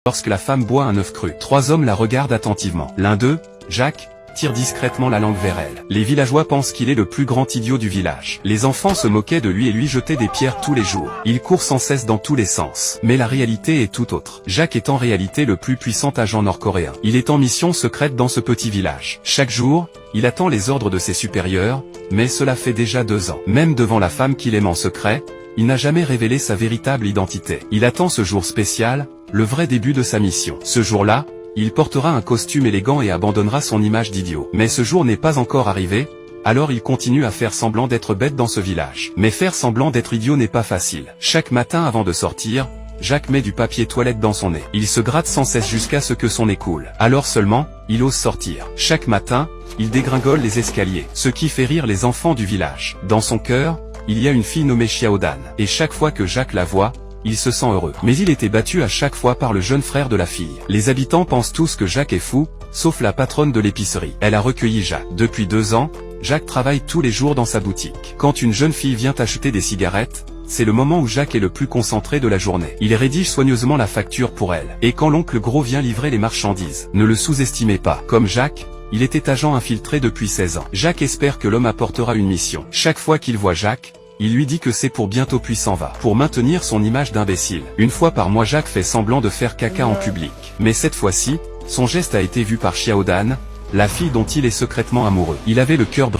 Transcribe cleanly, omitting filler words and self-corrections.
Lorsque la femme boit un œuf cru, 3 hommes la regardent attentivement. L'un d'eux, Jacques, tire discrètement la langue vers elle. Les villageois pensent qu'il est le plus grand idiot du village. Les enfants se moquaient de lui et lui jetaient des pierres tous les jours. Il court sans cesse dans tous les sens. Mais la réalité est tout autre. Jacques est en réalité le plus puissant agent nord-coréen. Il est en mission secrète dans ce petit village. Chaque jour, il attend les ordres de ses supérieurs, mais cela fait déjà 2 ans. Même devant la femme qu'il aime en secret, il n'a jamais révélé sa véritable identité. Il attend ce jour spécial, le vrai début de sa mission. Ce jour-là, il portera un costume élégant et abandonnera son image d'idiot. Mais ce jour n'est pas encore arrivé, alors il continue à faire semblant d'être bête dans ce village. Mais faire semblant d'être idiot n'est pas facile. Chaque matin avant de sortir, Jacques met du papier toilette dans son nez. Il se gratte sans cesse jusqu'à ce que son nez coule. Alors seulement, il ose sortir. Chaque matin, il dégringole les escaliers, ce qui fait rire les enfants du village. Dans son cœur, il y a une fille nommée Xiaodan. Et chaque fois que Jacques la voit, il se sent heureux. Mais il était battu à chaque fois par le jeune frère de la fille. Les habitants pensent tous que Jacques est fou, sauf la patronne de l'épicerie. Elle a recueilli Jacques. Depuis 2 ans, Jacques travaille tous les jours dans sa boutique. Quand une jeune fille vient acheter des cigarettes, c'est le moment où Jacques est le plus concentré de la journée. Il rédige soigneusement la facture pour elle. Et quand l'oncle Gros vient livrer les marchandises, ne le sous-estimez pas. Comme Jacques, il était agent infiltré depuis 16 ans. Jacques espère que l'homme apportera une mission. Chaque fois qu'il voit Jacques, il lui dit que c'est pour bientôt puis s'en va. Pour maintenir son image d'imbécile. Une fois par mois Jacques fait semblant de faire caca en public. Mais cette fois-ci, son geste a été vu par Xiaodan, la fille dont il est secrètement amoureux. Il avait le cœur brisé.